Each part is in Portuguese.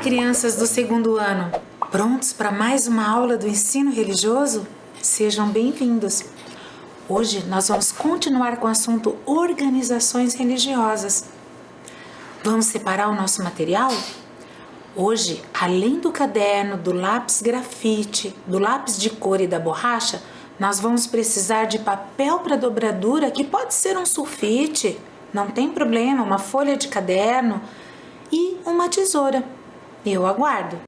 crianças do segundo ano, prontos para mais uma aula do ensino religioso? Sejam bem-vindos. Hoje nós vamos continuar com o assunto organizações religiosas. Vamos separar o nosso material? Hoje, além do caderno, do lápis grafite, do lápis de cor e da borracha, nós vamos precisar de papel para dobradura, que pode ser um sulfite, não tem problema, uma folha de caderno e uma tesoura. Eu aguardo.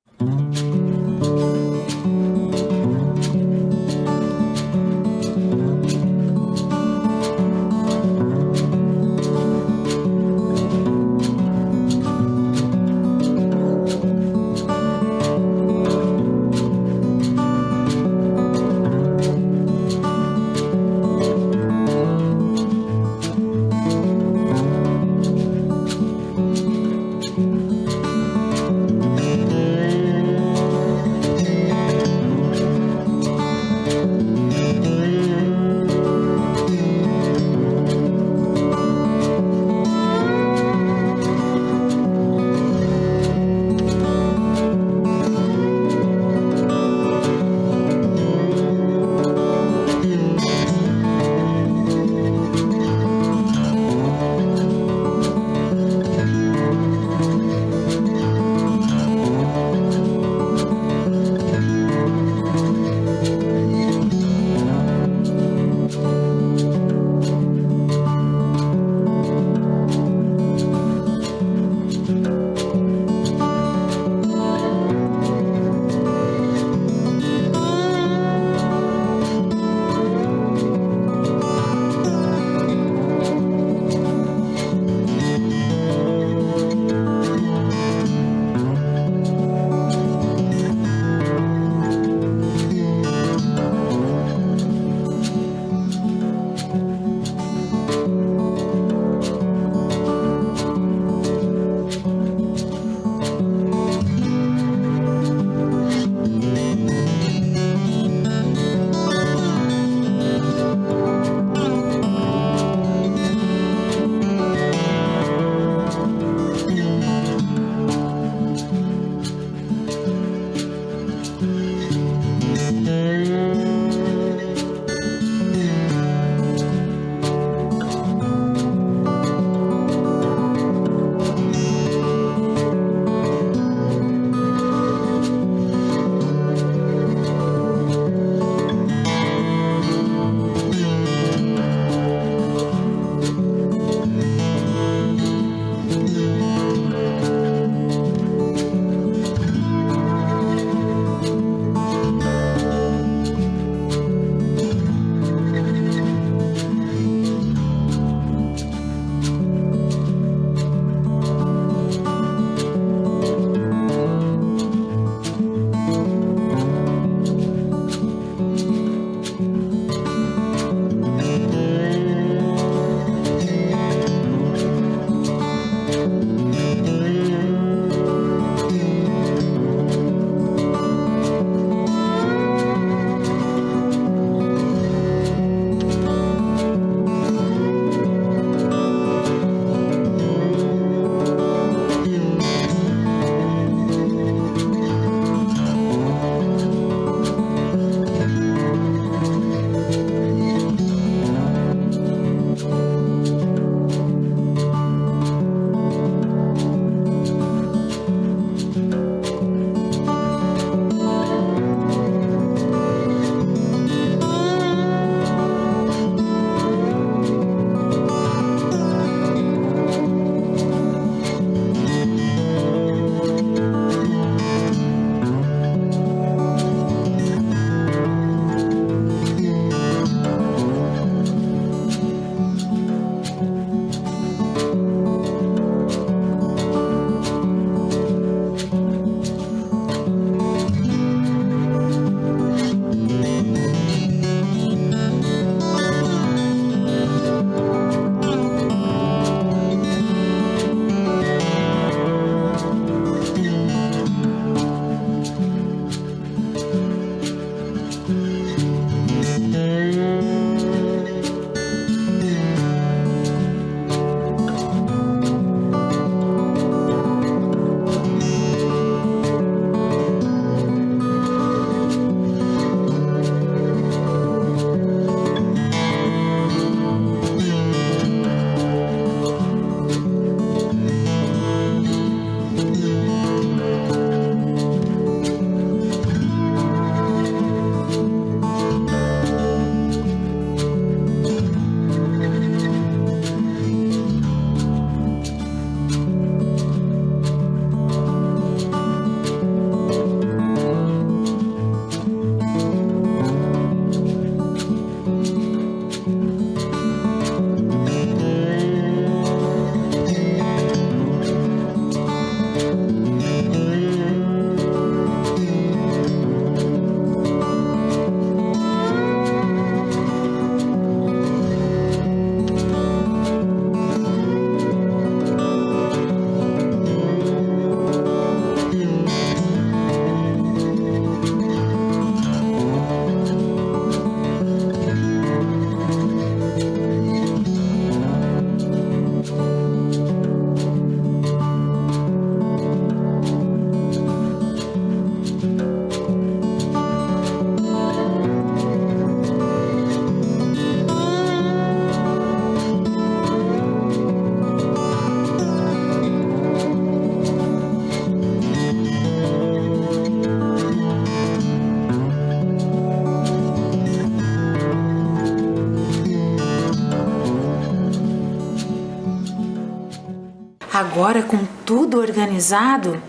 Agora, com tudo organizado,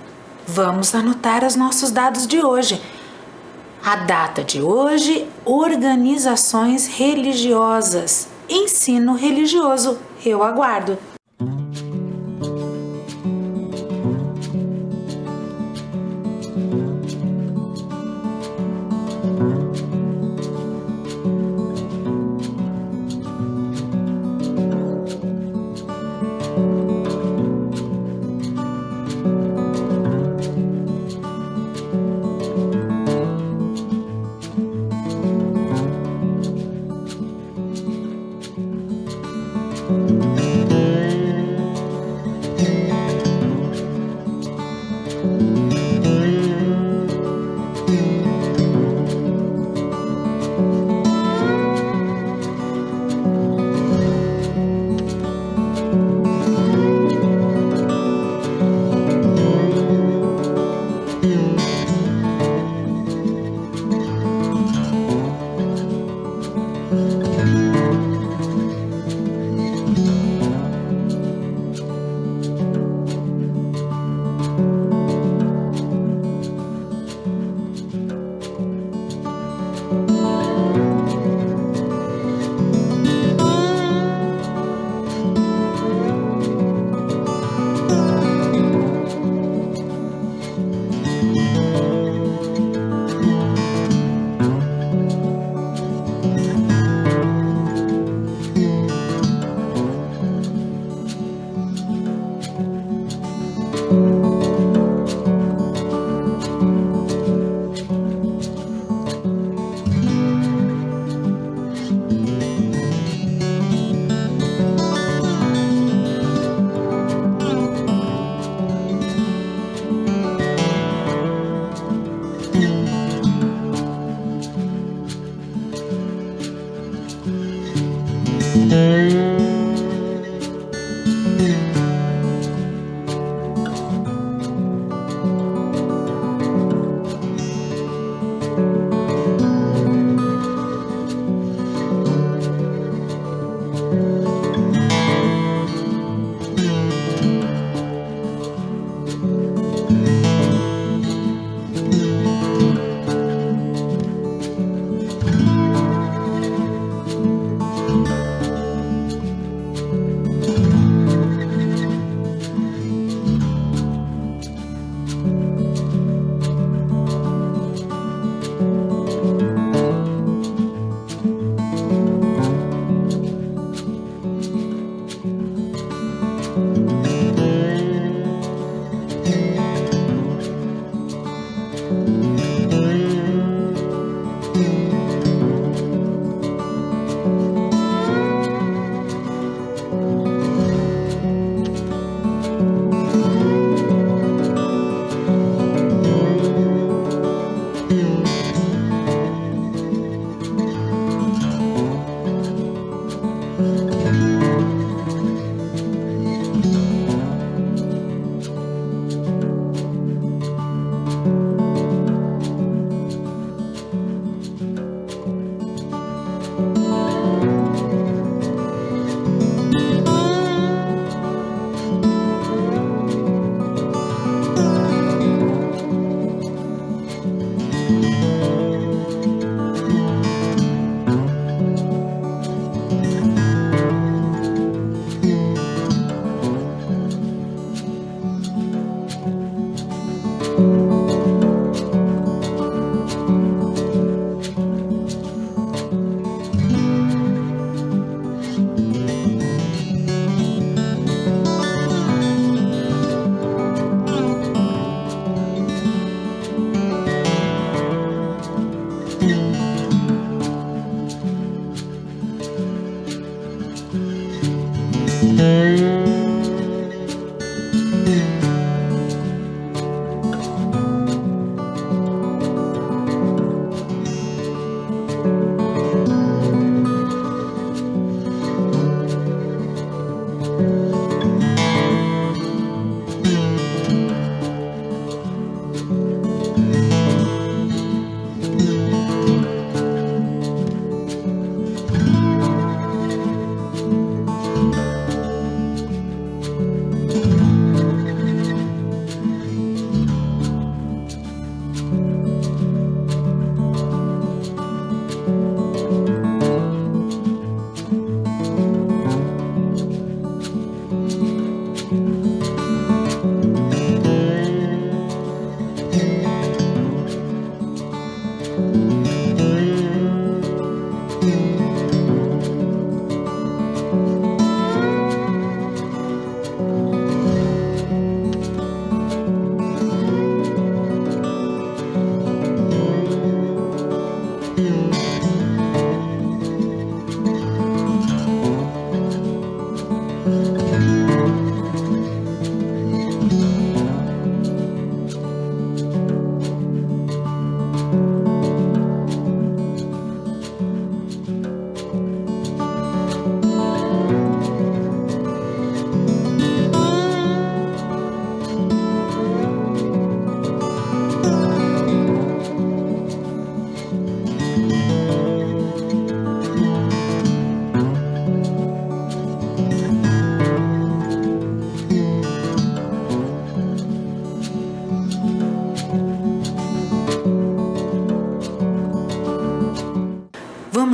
vamos anotar os nossos dados de hoje. A data de hoje, organizações religiosas, ensino religioso. Eu aguardo.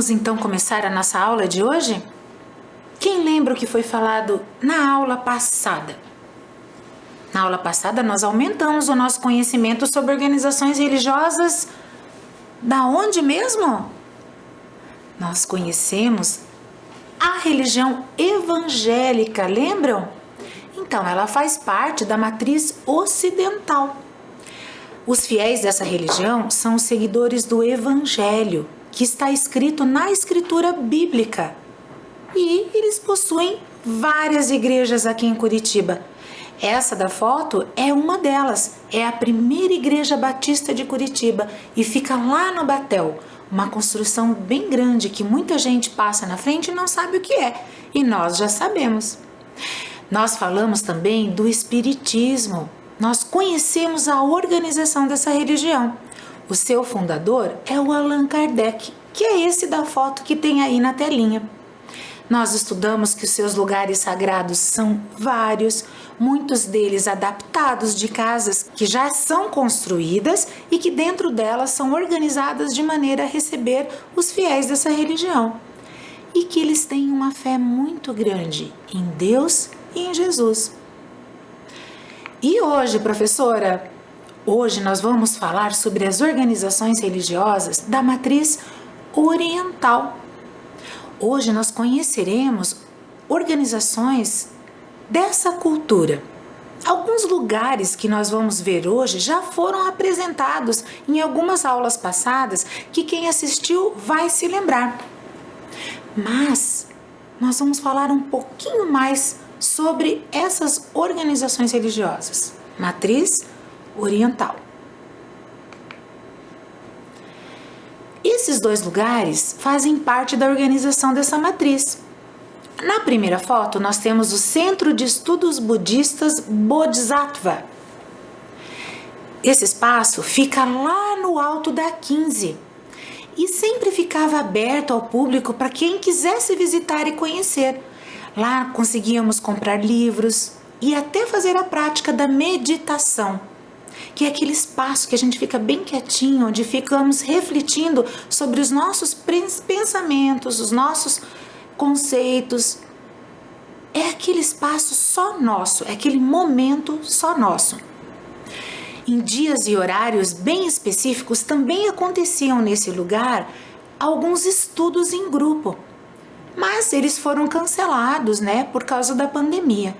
Vamos então começar a nossa aula de hoje? Quem lembra o que foi falado na aula passada? Na aula passada nós aumentamos o nosso conhecimento sobre organizações religiosas. Da onde mesmo? Nós conhecemos a religião evangélica, lembram? Então, ela faz parte da matriz ocidental. Os fiéis dessa religião são os seguidores do Evangelho, que está escrito na Escritura Bíblica. E eles possuem várias igrejas aqui em Curitiba. Essa da foto é uma delas, é a primeira igreja batista de Curitiba e fica lá no Batel, uma construção bem grande que muita gente passa na frente e não sabe o que é, e nós já sabemos. Nós falamos também do Espiritismo, nós conhecemos a organização dessa religião. O seu fundador é o Allan Kardec, que é esse da foto que tem aí na telinha. Nós estudamos que os seus lugares sagrados são vários, muitos deles adaptados de casas que já são construídas e que dentro delas são organizadas de maneira a receber os fiéis dessa religião. E que eles têm uma fé muito grande em Deus e em Jesus. E hoje, professora, hoje nós vamos falar sobre as organizações religiosas da matriz oriental. Hoje nós conheceremos organizações dessa cultura. Alguns lugares que nós vamos ver hoje já foram apresentados em algumas aulas passadas que quem assistiu vai se lembrar. Mas nós vamos falar um pouquinho mais sobre essas organizações religiosas. Matriz oriental. Esses dois lugares fazem parte da organização dessa matriz. Na primeira foto, nós temos o Centro de Estudos Budistas Bodhisattva. Esse espaço fica lá no alto da 15 e sempre ficava aberto ao público para quem quisesse visitar e conhecer. Lá conseguíamos comprar livros e até fazer a prática da meditação, que é aquele espaço que a gente fica bem quietinho, onde ficamos refletindo sobre os nossos pensamentos, os nossos conceitos. É aquele espaço só nosso, é aquele momento só nosso. Em dias e horários bem específicos também aconteciam nesse lugar alguns estudos em grupo, mas eles foram cancelados, por causa da pandemia.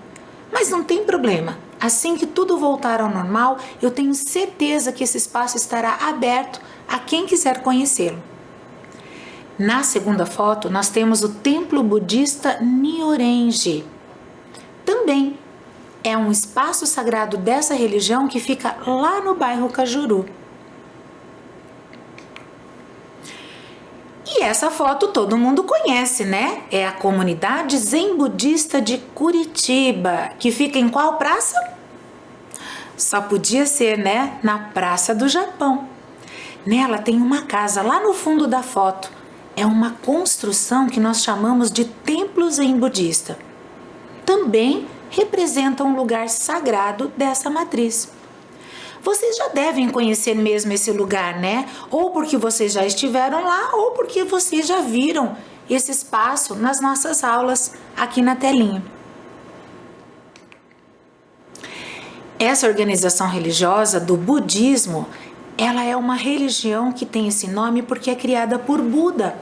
Mas não tem problema. Assim que tudo voltar ao normal, eu tenho certeza que esse espaço estará aberto a quem quiser conhecê-lo. Na segunda foto, nós temos o Templo Budista Nyorenji. Também é um espaço sagrado dessa religião que fica lá no bairro Cajuru. E essa foto todo mundo conhece, né? É a comunidade Zen Budista de Curitiba, que fica em qual praça? Só podia ser, na Praça do Japão. Nela tem uma casa lá no fundo da foto. É uma construção que nós chamamos de Templo Zen Budista. Também representa um lugar sagrado dessa matriz. Vocês já devem conhecer mesmo esse lugar, Ou porque vocês já estiveram lá, ou porque vocês já viram esse espaço nas nossas aulas aqui na telinha. Essa organização religiosa do budismo, ela é uma religião que tem esse nome porque é criada por Buda,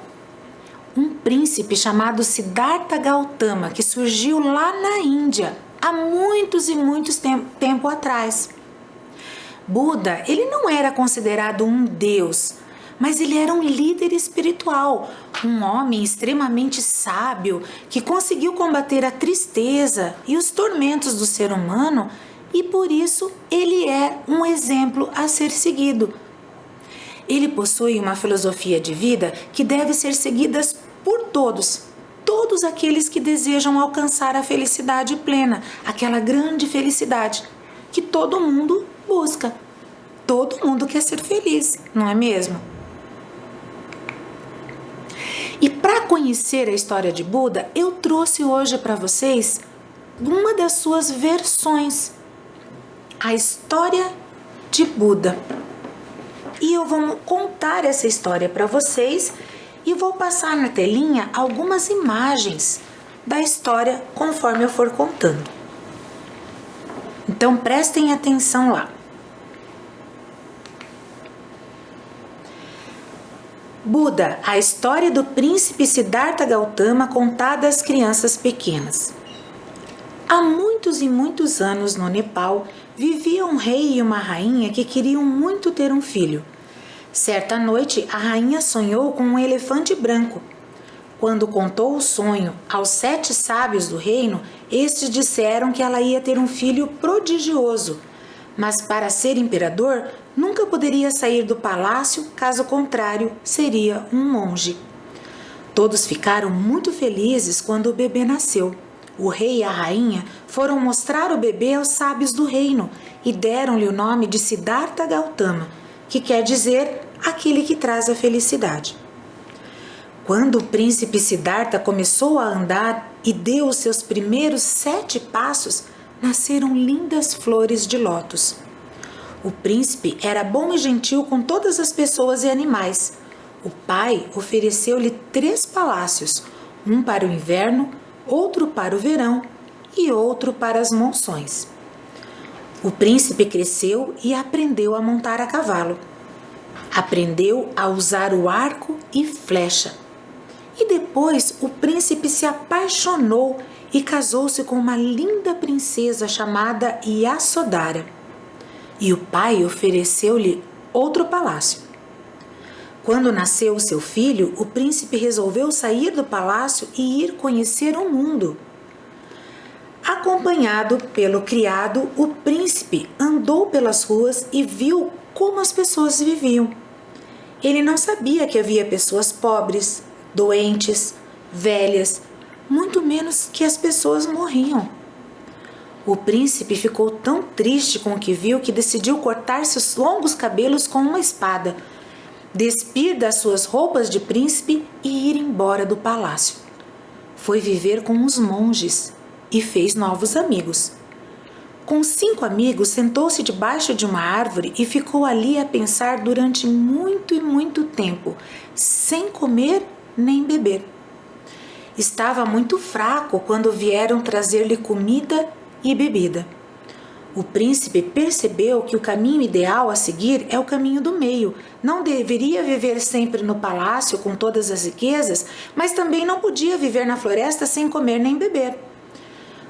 um príncipe chamado Siddhartha Gautama, que surgiu lá na Índia, há muitos e muitos tempo atrás. Buda, ele não era considerado um deus, mas ele era um líder espiritual, um homem extremamente sábio que conseguiu combater a tristeza e os tormentos do ser humano e por isso ele é um exemplo a ser seguido. Ele possui uma filosofia de vida que deve ser seguida por todos aqueles que desejam alcançar a felicidade plena, aquela grande felicidade que todo mundo busca. Todo mundo quer ser feliz, não é mesmo? E para conhecer a história de Buda, eu trouxe hoje para vocês uma das suas versões, a história de Buda. E eu vou contar essa história para vocês e vou passar na telinha algumas imagens da história conforme eu for contando. Então prestem atenção lá. Buda, a história do príncipe Siddhartha Gautama contada às crianças pequenas. Há muitos e muitos anos no Nepal, vivia um rei e uma rainha que queriam muito ter um filho. Certa noite, a rainha sonhou com um elefante branco. Quando contou o sonho aos 7 sábios do reino, estes disseram que ela ia ter um filho prodigioso, mas para ser imperador, nunca poderia sair do palácio, caso contrário, seria um monge. Todos ficaram muito felizes quando o bebê nasceu. O rei e a rainha foram mostrar o bebê aos sábios do reino e deram-lhe o nome de Siddhartha Gautama, que quer dizer aquele que traz a felicidade. Quando o príncipe Siddhartha começou a andar e deu os seus primeiros 7 passos, nasceram lindas flores de lótus. O príncipe era bom e gentil com todas as pessoas e animais. O pai ofereceu-lhe 3 palácios, um para o inverno, outro para o verão e outro para as monções. O príncipe cresceu e aprendeu a montar a cavalo. Aprendeu a usar o arco e flecha. E depois o príncipe se apaixonou e casou-se com uma linda princesa chamada Yasodhara. E o pai ofereceu-lhe outro palácio. Quando nasceu seu filho, o príncipe resolveu sair do palácio e ir conhecer o mundo. Acompanhado pelo criado, o príncipe andou pelas ruas e viu como as pessoas viviam. Ele não sabia que havia pessoas pobres, doentes, velhas, muito menos que as pessoas morriam. O príncipe ficou tão triste com o que viu que decidiu cortar seus longos cabelos com uma espada, despir das suas roupas de príncipe e ir embora do palácio. Foi viver com os monges e fez novos amigos. Com 5 amigos, sentou-se debaixo de uma árvore e ficou ali a pensar durante muito e muito tempo, sem comer nem beber. Estava muito fraco quando vieram trazer-lhe comida e bebida. O príncipe percebeu que o caminho ideal a seguir é o caminho do meio. Não deveria viver sempre no palácio com todas as riquezas, mas também não podia viver na floresta sem comer nem beber.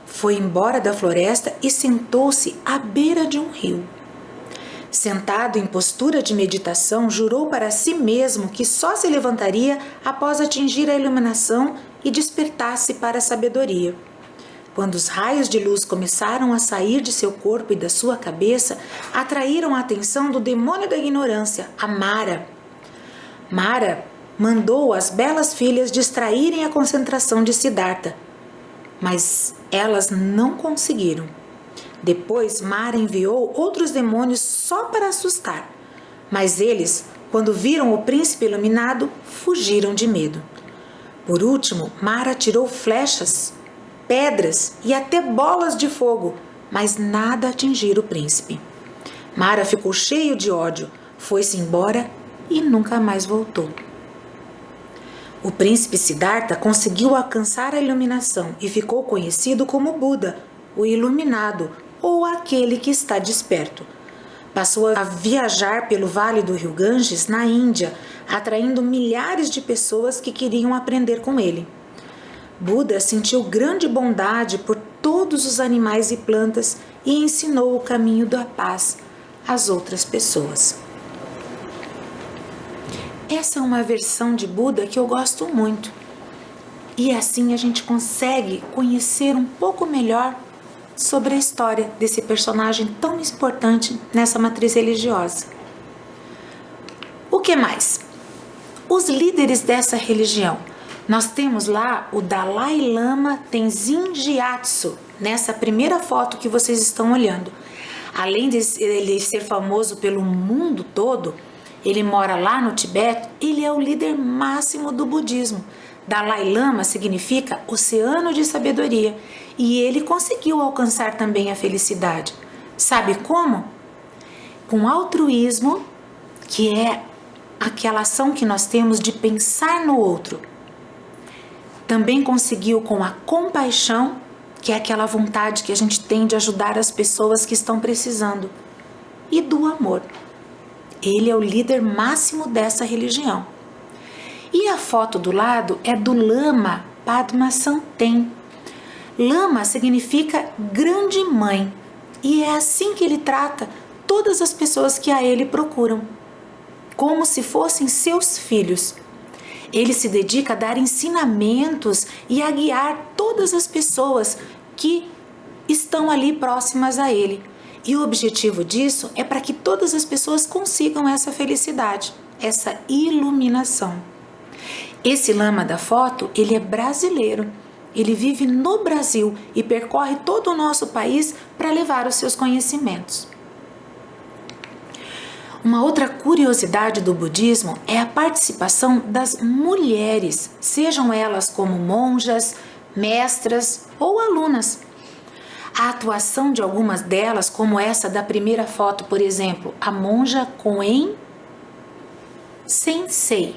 Foi embora da floresta e sentou-se à beira de um rio. Sentado em postura de meditação, jurou para si mesmo que só se levantaria após atingir a iluminação e despertar-se para a sabedoria. Quando os raios de luz começaram a sair de seu corpo e da sua cabeça, atraíram a atenção do demônio da ignorância, a Mara. Mara mandou as belas filhas distraírem a concentração de Siddhartha, mas elas não conseguiram. Depois, Mara enviou outros demônios só para assustar, mas eles, quando viram o príncipe iluminado, fugiram de medo. Por último, Mara tirou flechas, pedras e até bolas de fogo, mas nada atingiram o príncipe. Mara ficou cheio de ódio, foi-se embora e nunca mais voltou. O príncipe Siddhartha conseguiu alcançar a iluminação e ficou conhecido como Buda, o iluminado ou aquele que está desperto. Passou a viajar pelo vale do rio Ganges, na Índia, atraindo milhares de pessoas que queriam aprender com ele. Buda sentiu grande bondade por todos os animais e plantas e ensinou o caminho da paz às outras pessoas. Essa é uma versão de Buda que eu gosto muito. E assim a gente consegue conhecer um pouco melhor sobre a história desse personagem tão importante nessa matriz religiosa. O que mais? Os líderes dessa religião. Nós temos lá o Dalai Lama Tenzin Gyatso, nessa primeira foto que vocês estão olhando. Além de ele ser famoso pelo mundo todo, ele mora lá no Tibete, ele é o líder máximo do budismo. Dalai Lama significa oceano de sabedoria e ele conseguiu alcançar também a felicidade. Sabe como? Com altruísmo, que é aquela ação que nós temos de pensar no outro. Também conseguiu com a compaixão, que é aquela vontade que a gente tem de ajudar as pessoas que estão precisando, e do amor. Ele é o líder máximo dessa religião. E a foto do lado é do Lama Padmasambhava. Lama significa grande mãe, e é assim que ele trata todas as pessoas que a ele procuram, como se fossem seus filhos. Ele se dedica a dar ensinamentos e a guiar todas as pessoas que estão ali próximas a ele. E o objetivo disso é para que todas as pessoas consigam essa felicidade, essa iluminação. Esse lama da foto, ele é brasileiro. Ele vive no Brasil e percorre todo o nosso país para levar os seus conhecimentos. Uma outra curiosidade do budismo é a participação das mulheres, sejam elas como monjas, mestras ou alunas. A atuação de algumas delas, como essa da primeira foto, por exemplo, a monja Koen Sensei.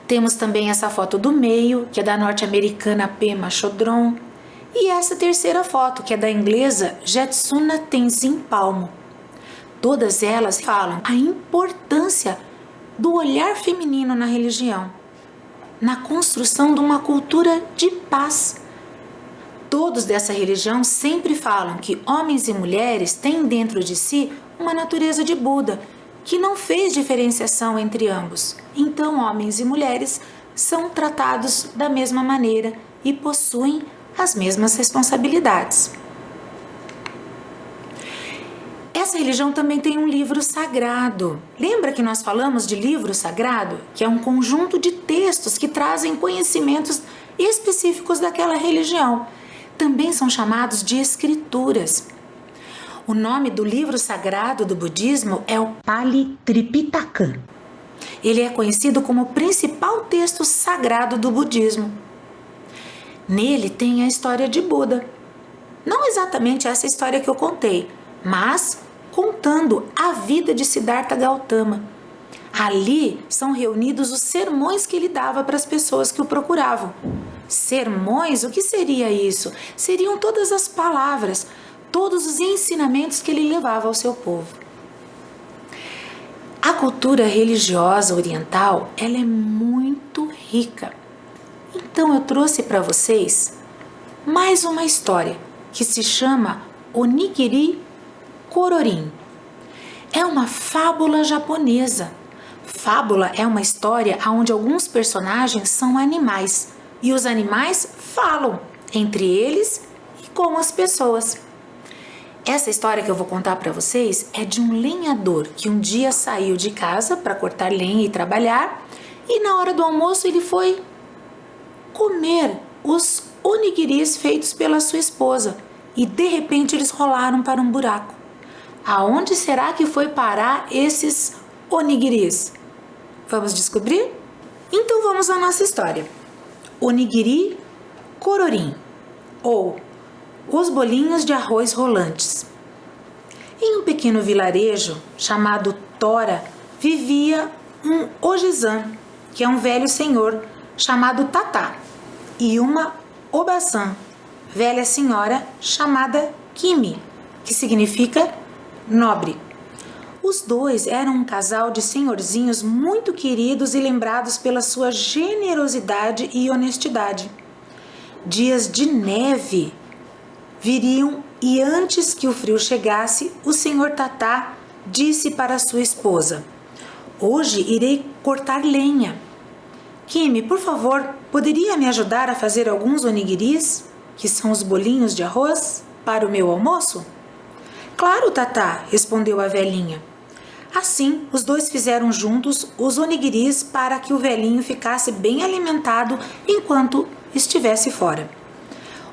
Temos também essa foto do meio, que é da norte-americana Pema Chodron, e essa terceira foto, que é da inglesa Jetsuna Tenzin Palmo. Todas elas falam a importância do olhar feminino na religião, na construção de uma cultura de paz. Todos dessa religião sempre falam que homens e mulheres têm dentro de si uma natureza de Buda, que não fez diferenciação entre ambos. Então, homens e mulheres são tratados da mesma maneira e possuem as mesmas responsabilidades. Essa religião também tem um livro sagrado. Lembra que nós falamos de livro sagrado? Que é um conjunto de textos que trazem conhecimentos específicos daquela religião. Também são chamados de escrituras. O nome do livro sagrado do budismo é o Pali Tripitaka. Ele é conhecido como o principal texto sagrado do budismo. Nele tem a história de Buda. Não exatamente essa história que eu contei, mas contando a vida de Siddhartha Gautama. Ali são reunidos os sermões que ele dava para as pessoas que o procuravam. Sermões? O que seria isso? Seriam todas as palavras, todos os ensinamentos que ele levava ao seu povo. A cultura religiosa oriental, ela é muito rica. Então eu trouxe para vocês mais uma história que se chama Onigiri Kororin. É uma fábula japonesa. Fábula é uma história onde alguns personagens são animais e os animais falam entre eles e com as pessoas. Essa história que eu vou contar para vocês é de um lenhador que um dia saiu de casa para cortar lenha e trabalhar, e na hora do almoço ele foi comer os onigiris feitos pela sua esposa e de repente eles rolaram para um buraco. Aonde será que foi parar esses onigiris? Vamos descobrir? Então vamos à nossa história. Onigiri Kororin, ou os bolinhos de arroz rolantes. Em um pequeno vilarejo chamado Tora, vivia um Ojizan, que é um velho senhor chamado Tatá, e uma Obasan, velha senhora chamada Kimi, que significa nobre. Os dois eram um casal de senhorzinhos muito queridos e lembrados pela sua generosidade e honestidade. Dias de neve viriam e antes que o frio chegasse, o senhor Tatá disse para sua esposa: "Hoje irei cortar lenha. Kimi, por favor, poderia me ajudar a fazer alguns onigiris, que são os bolinhos de arroz, para o meu almoço?" "Claro, Tatá", respondeu a velhinha. Assim, os dois fizeram juntos os onigiris para que o velhinho ficasse bem alimentado enquanto estivesse fora.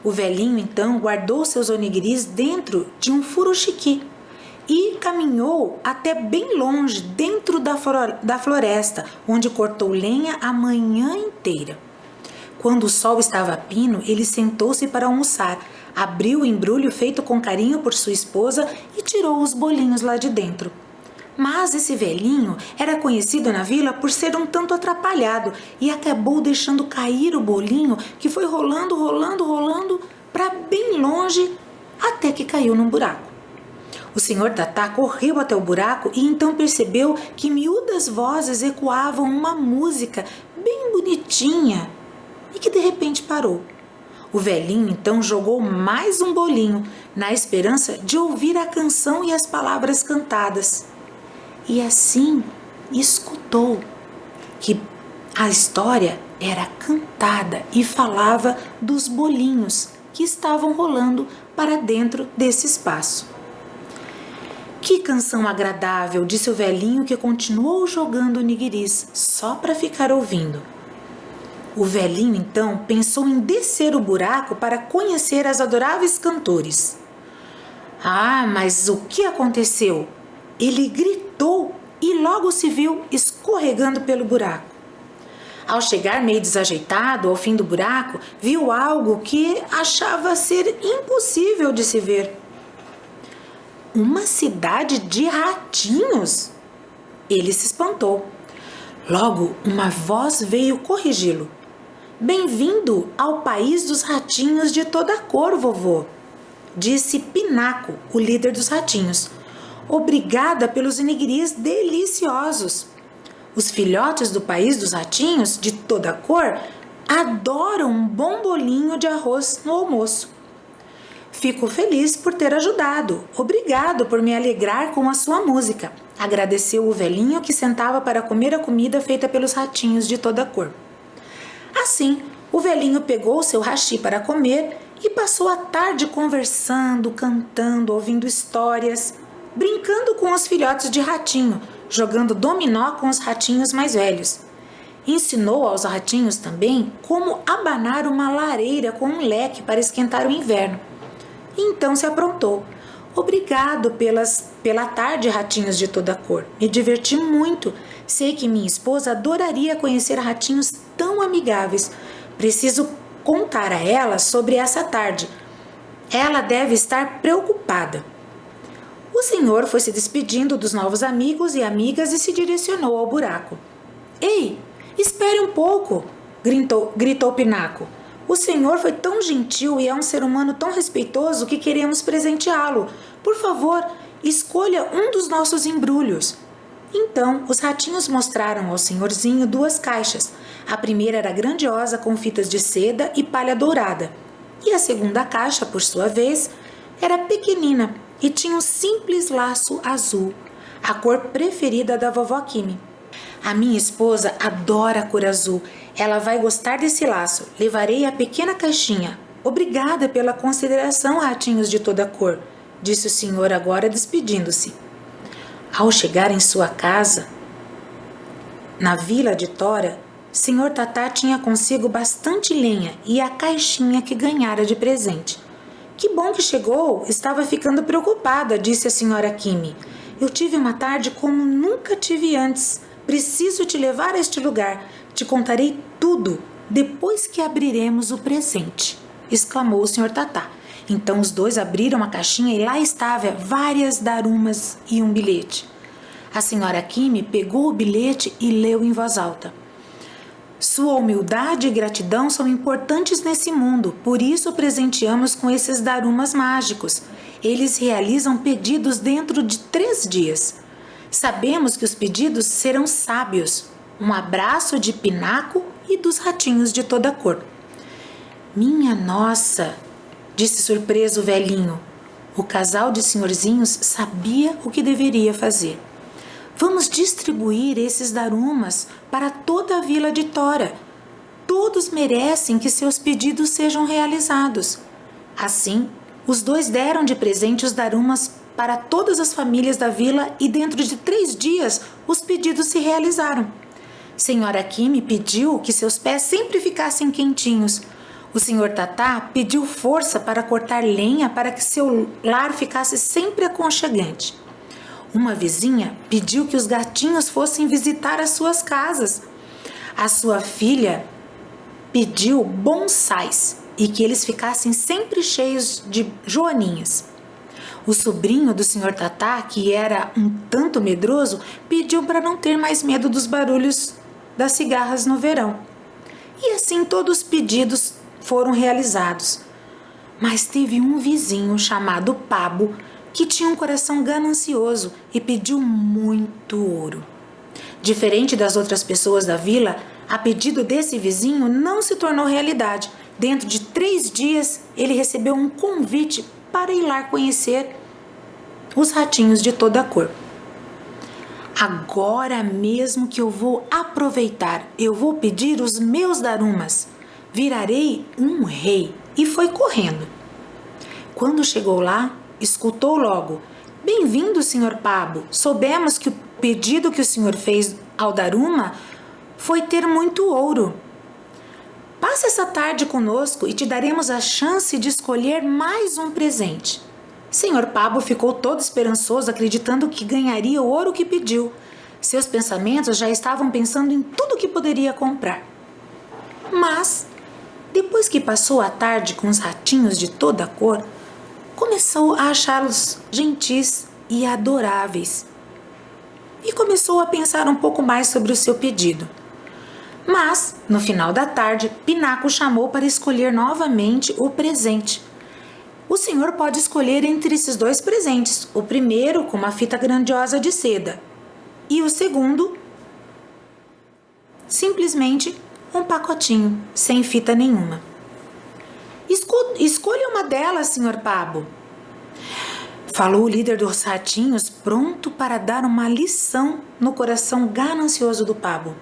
O velhinho, então, guardou seus onigiris dentro de um furoshiki e caminhou até bem longe, dentro da floresta, onde cortou lenha a manhã inteira. Quando o sol estava a pino, ele sentou-se para almoçar, abriu o embrulho feito com carinho por sua esposa e tirou os bolinhos lá de dentro. Mas esse velhinho era conhecido na vila por ser um tanto atrapalhado e acabou deixando cair o bolinho, que foi rolando, rolando, rolando para bem longe até que caiu num buraco. O Sr. Tatá correu até o buraco e então percebeu que miúdas vozes ecoavam uma música bem bonitinha e que de repente parou. O velhinho então jogou mais um bolinho, na esperança de ouvir a canção e as palavras cantadas. E assim escutou que a história era cantada e falava dos bolinhos que estavam rolando para dentro desse espaço. Que canção agradável, disse o velhinho, que continuou jogando niguiris só para ficar ouvindo. O velhinho então pensou em descer o buraco para conhecer as adoráveis cantores. Ah, mas o que aconteceu? Ele gritou e logo se viu escorregando pelo buraco. Ao chegar meio desajeitado ao fim do buraco, viu algo que achava ser impossível de se ver. Uma cidade de ratinhos? Ele se espantou. Logo, uma voz veio corrigi-lo. Bem-vindo ao país dos ratinhos de toda cor, vovô, disse Pinaco, o líder dos ratinhos. Obrigada pelos niguiris deliciosos. Os filhotes do país dos ratinhos, de toda cor, adoram um bom bolinho de arroz no almoço. Fico feliz por ter ajudado. Obrigado por me alegrar com a sua música, agradeceu o velhinho que sentava para comer a comida feita pelos ratinhos de toda cor. Assim, o velhinho pegou seu hashi para comer e passou a tarde conversando, cantando, ouvindo histórias, brincando com os filhotes de ratinho, jogando dominó com os ratinhos mais velhos. Ensinou aos ratinhos também como abanar uma lareira com um leque para esquentar o inverno. E então se aprontou. Obrigado pela tarde, ratinhos de toda cor. Me diverti muito. Sei que minha esposa adoraria conhecer ratinhos tão amigáveis. Preciso contar a ela sobre essa tarde. Ela deve estar preocupada. O senhor foi se despedindo dos novos amigos e amigas e se direcionou ao buraco. Ei, espere um pouco, gritou Pinaco. O senhor foi tão gentil e é um ser humano tão respeitoso que queremos presenteá-lo. Por favor, escolha um dos nossos embrulhos. Então, os ratinhos mostraram ao senhorzinho 2 caixas. A primeira era grandiosa com fitas de seda e palha dourada. E a segunda caixa, por sua vez, era pequenina e tinha um simples laço azul, a cor preferida da vovó Kimi. A minha esposa adora a cor azul. Ela vai gostar desse laço. Levarei a pequena caixinha. Obrigada pela consideração, ratinhos de toda cor, disse o senhor agora despedindo-se. Ao chegar em sua casa, na vila de Tora, Sr. Tatá tinha consigo bastante lenha e a caixinha que ganhara de presente. Que bom que chegou! Estava ficando preocupada, disse a senhora Kimi. Eu tive uma tarde como nunca tive antes. Preciso te levar a este lugar. Te contarei tudo depois que abriremos o presente, exclamou o Sr. Tatá. Então os dois abriram a caixinha e lá estava várias darumas e um bilhete. A senhora Kimi pegou o bilhete e leu em voz alta. Sua humildade e gratidão são importantes nesse mundo, por isso presenteamos com esses darumas mágicos. Eles realizam pedidos dentro de 3 dias. Sabemos que os pedidos serão sábios. Um abraço de Pinaco e dos ratinhos de toda cor. Minha nossa, disse surpreso o velhinho. O casal de senhorzinhos sabia o que deveria fazer. Vamos distribuir esses darumas para toda a vila de Tora. Todos merecem que seus pedidos sejam realizados. Assim, os dois deram de presente os darumas para todas as famílias da vila e dentro de 3 dias os pedidos se realizaram. Senhora Kimi pediu que seus pés sempre ficassem quentinhos. O Sr. Tatá pediu força para cortar lenha para que seu lar ficasse sempre aconchegante. Uma vizinha pediu que os gatinhos fossem visitar as suas casas. A sua filha pediu bonsais e que eles ficassem sempre cheios de joaninhas. O sobrinho do Sr. Tatá, que era um tanto medroso, pediu para não ter mais medo dos barulhos das cigarras no verão. E assim todos os pedidos foram realizados. Mas teve um vizinho chamado Pabo que tinha um coração ganancioso e pediu muito ouro. Diferente das outras pessoas da vila, a pedido desse vizinho não se tornou realidade. Dentro de 3 dias, ele recebeu um convite para ir lá conhecer os ratinhos de toda a cor. Agora mesmo que eu vou aproveitar, eu vou pedir os meus darumas. Virarei um rei. E foi correndo. Quando chegou lá, escutou logo: Bem-vindo, Sr. Pabo. Soubemos que o pedido que o senhor fez ao daruma foi ter muito ouro. Passe essa tarde conosco e te daremos a chance de escolher mais um presente. Sr. Pabo ficou todo esperançoso, acreditando que ganharia o ouro que pediu. Seus pensamentos já estavam pensando em tudo que poderia comprar. Mas, depois que passou a tarde com os ratinhos de toda a cor, começou a achá-los gentis e adoráveis. E começou a pensar um pouco mais sobre o seu pedido. Mas, no final da tarde, Pinaco chamou para escolher novamente o presente. O senhor pode escolher entre esses 2 presentes, o primeiro com uma fita grandiosa de seda e o segundo, simplesmente um pacotinho, sem fita nenhuma. Escolha uma delas, Sr. Pabo, falou o líder dos ratinhos, pronto para dar uma lição no coração ganancioso do Pabo.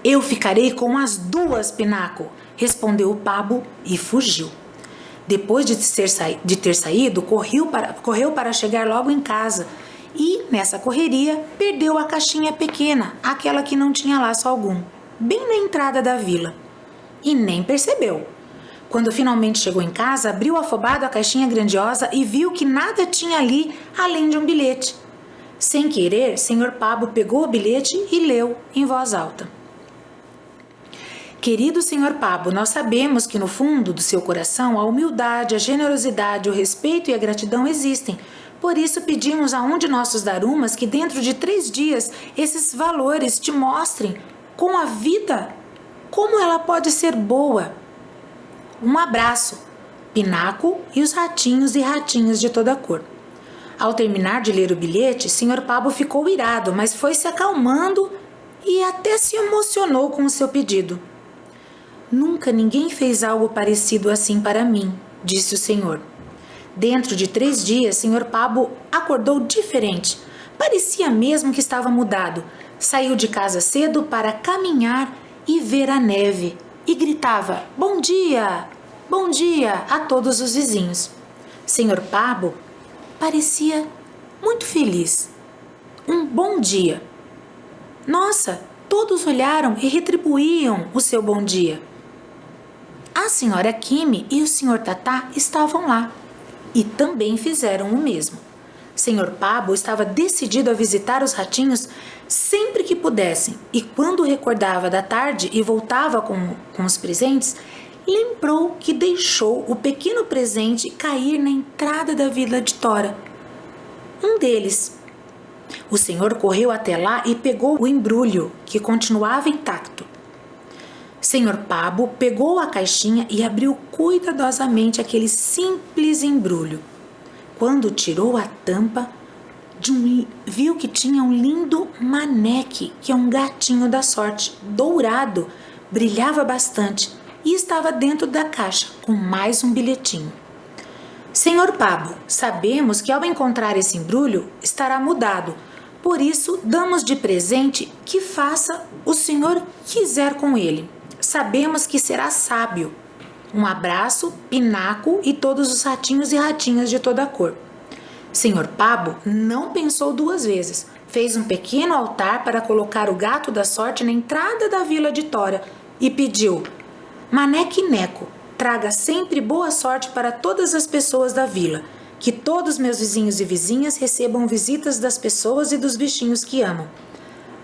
Eu ficarei com as 2, Pinaco, respondeu o Pabo e fugiu. Depois de ter saído, correu para chegar logo em casa e, nessa correria, perdeu a caixinha pequena, aquela que não tinha laço algum, bem na entrada da vila. E nem percebeu. Quando finalmente chegou em casa, abriu afobado a caixinha grandiosa e viu que nada tinha ali além de um bilhete. Sem querer, Sr. Pabo pegou o bilhete e leu em voz alta. Querido Sr. Pabo, nós sabemos que no fundo do seu coração a humildade, a generosidade, o respeito e a gratidão existem. Por isso pedimos a um de nossos darumas que dentro de 3 dias esses valores te mostrem com a vida como ela pode ser boa. Um abraço, Pinaco e os ratinhos e ratinhas de toda a cor. Ao terminar de ler o bilhete, Sr. Pabo ficou irado, mas foi se acalmando e até se emocionou com o seu pedido. Nunca ninguém fez algo parecido assim para mim, disse o senhor. Dentro de 3 dias, Sr. Pabo acordou diferente. Parecia mesmo que estava mudado. Saiu de casa cedo para caminhar e ver a neve. E gritava, bom dia a todos os vizinhos. Sr. Pabo parecia muito feliz. Um bom dia. Nossa, todos olharam e retribuíam o seu bom dia. A senhora Kimi e o Sr. Tatá estavam lá e também fizeram o mesmo. Sr. Pabo estava decidido a visitar os ratinhos sempre que pudessem e quando recordava da tarde e voltava com os presentes, lembrou que deixou o pequeno presente cair na entrada da vila de Tora. Um deles. O senhor correu até lá e pegou o embrulho, que continuava intacto. Sr. Pabo pegou a caixinha e abriu cuidadosamente aquele simples embrulho. Quando tirou a tampa, viu que tinha um lindo maneque, que é um gatinho da sorte, dourado, brilhava bastante e estava dentro da caixa com mais um bilhetinho. Sr. Pabo, sabemos que ao encontrar esse embrulho estará mudado, por isso damos de presente que faça o senhor quiser com ele. Sabemos que será sábio. Um abraço, Pinaco e todos os ratinhos e ratinhas de toda a cor. Sr. Pabo não pensou 2 vezes. Fez um pequeno altar para colocar o gato da sorte na entrada da vila de Tora e pediu: Maneque Neco, traga sempre boa sorte para todas as pessoas da vila. Que todos meus vizinhos e vizinhas recebam visitas das pessoas e dos bichinhos que amam.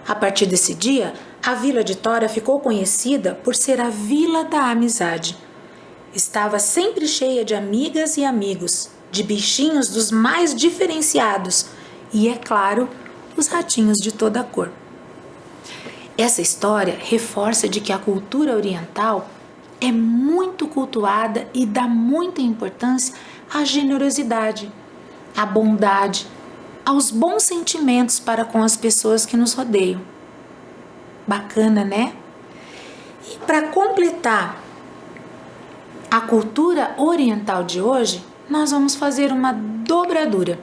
A partir desse dia, a vila de Tora ficou conhecida por ser a Vila da Amizade. Estava sempre cheia de amigas e amigos, de bichinhos dos mais diferenciados e, é claro, os ratinhos de toda cor. Essa história reforça de que a cultura oriental é muito cultuada e dá muita importância à generosidade, à bondade, aos bons sentimentos para com as pessoas que nos rodeiam. Bacana, né? E para completar a cultura oriental de hoje, nós vamos fazer uma dobradura.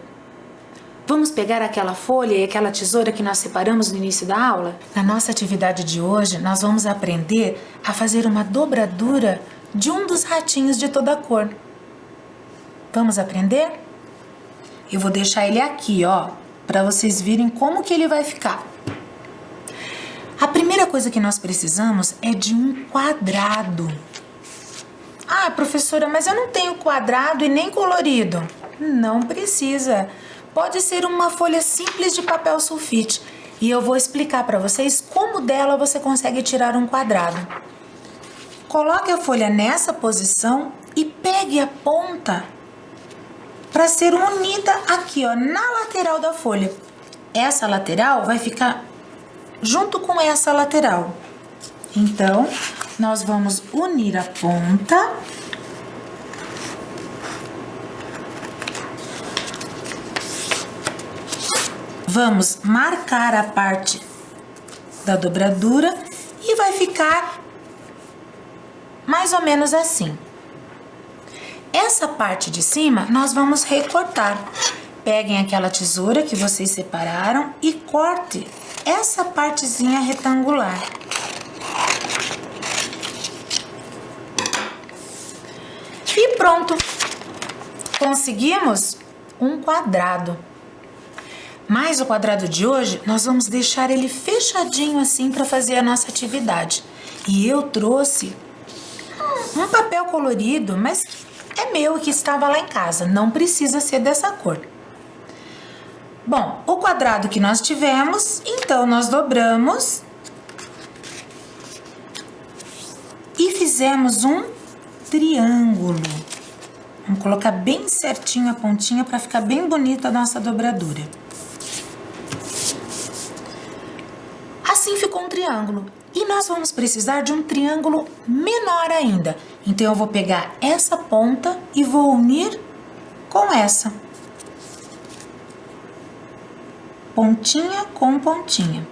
Vamos pegar aquela folha e aquela tesoura que nós separamos no início da aula? Na nossa atividade de hoje, nós vamos aprender a fazer uma dobradura de um dos ratinhos de toda cor. Vamos aprender? Eu vou deixar ele aqui, ó, para vocês verem como que ele vai ficar. A primeira coisa que nós precisamos é de um quadrado. Ah, professora, mas eu não tenho quadrado e nem colorido. Não precisa. Pode ser uma folha simples de papel sulfite e eu vou explicar para vocês como dela você consegue tirar um quadrado. Coloque a folha nessa posição e pegue a ponta para ser unida aqui, ó, na lateral da folha. Essa lateral vai ficar junto com essa lateral. Então, nós vamos unir a ponta. Vamos marcar a parte da dobradura e vai ficar mais ou menos assim. Essa parte de cima nós vamos recortar. Peguem aquela tesoura que vocês separaram e corte essa partezinha retangular. E pronto! Conseguimos um quadrado. Mas o quadrado de hoje, nós vamos deixar ele fechadinho assim para fazer a nossa atividade. E eu trouxe um papel colorido, mas é meu que estava lá em casa, não precisa ser dessa cor. Bom, o quadrado que nós tivemos, então nós dobramos e fizemos um triângulo. Vamos colocar bem certinho a pontinha para ficar bem bonita a nossa dobradura. Assim ficou um triângulo. E nós vamos precisar de um triângulo menor ainda. Então, eu vou pegar essa ponta e vou unir com essa. Pontinha com pontinha.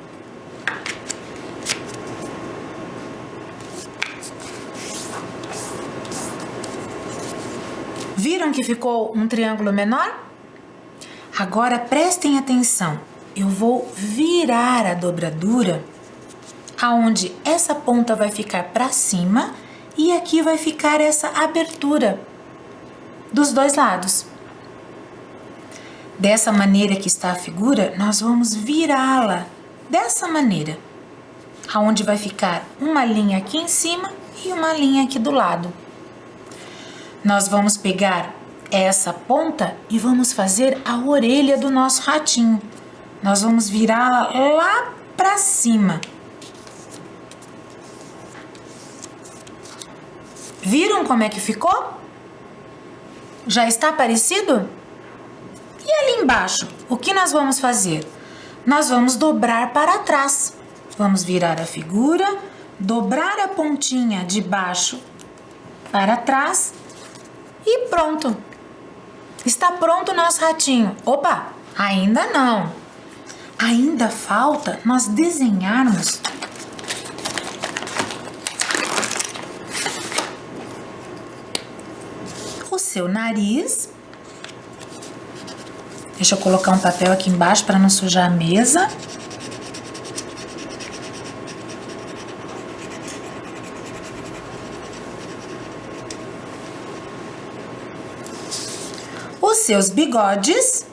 Viram que ficou um triângulo menor? Agora, prestem atenção. Eu vou virar a dobradura aonde essa ponta vai ficar para cima e aqui vai ficar essa abertura dos dois lados. Dessa maneira que está a figura, nós vamos virá-la dessa maneira, aonde vai ficar uma linha aqui em cima e uma linha aqui do lado. Nós vamos pegar essa ponta e vamos fazer a orelha do nosso ratinho. Nós vamos virá-la lá para cima. Viram como é que ficou? Já está parecido? E ali embaixo, o que nós vamos fazer? Nós vamos dobrar para trás. Vamos virar a figura, dobrar a pontinha de baixo para trás e pronto. Está pronto o nosso ratinho. Opa, ainda não. Ainda falta nós desenharmos o seu nariz. Deixa eu colocar um papel aqui embaixo para não sujar a mesa. Os seus bigodes.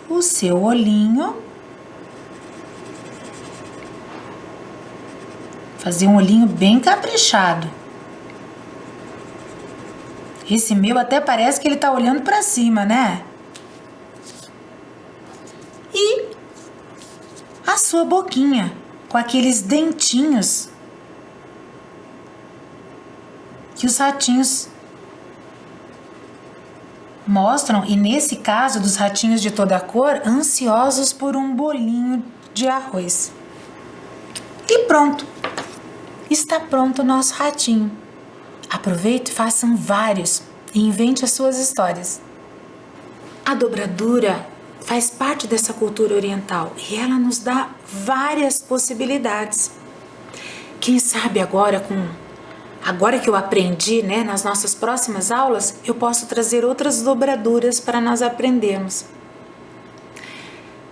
O seu olhinho. Fazer um olhinho bem caprichado. Esse meu até parece que ele tá olhando pra cima, né? E a sua boquinha, com aqueles dentinhos que os ratinhos mostram, e nesse caso dos ratinhos de toda cor, ansiosos por um bolinho de arroz. E pronto! Está pronto o nosso ratinho. Aproveite e façam vários e invente as suas histórias. A dobradura faz parte dessa cultura oriental e ela nos dá várias possibilidades. Quem sabe agora que eu aprendi, nas nossas próximas aulas, eu posso trazer outras dobraduras para nós aprendermos.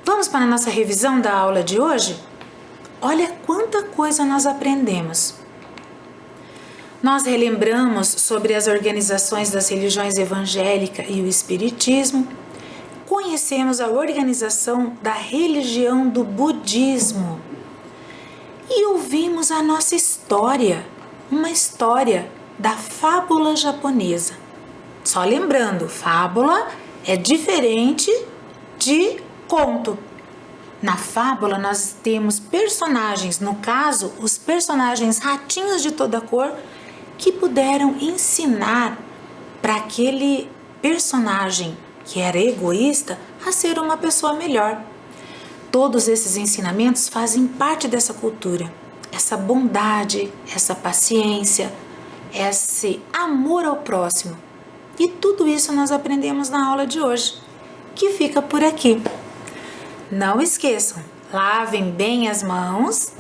Vamos para a nossa revisão da aula de hoje? Olha quanta coisa nós aprendemos. Nós relembramos sobre as organizações das religiões evangélica e o espiritismo. Conhecemos a organização da religião do budismo. E ouvimos a nossa história, uma história da fábula japonesa. Só lembrando, fábula é diferente de conto. Na fábula nós temos personagens, no caso, os personagens ratinhos de toda cor, que puderam ensinar para aquele personagem que era egoísta a ser uma pessoa melhor. Todos esses ensinamentos fazem parte dessa cultura. Essa bondade, essa paciência, esse amor ao próximo. E tudo isso nós aprendemos na aula de hoje, que fica por aqui. Não esqueçam, lavem bem as mãos.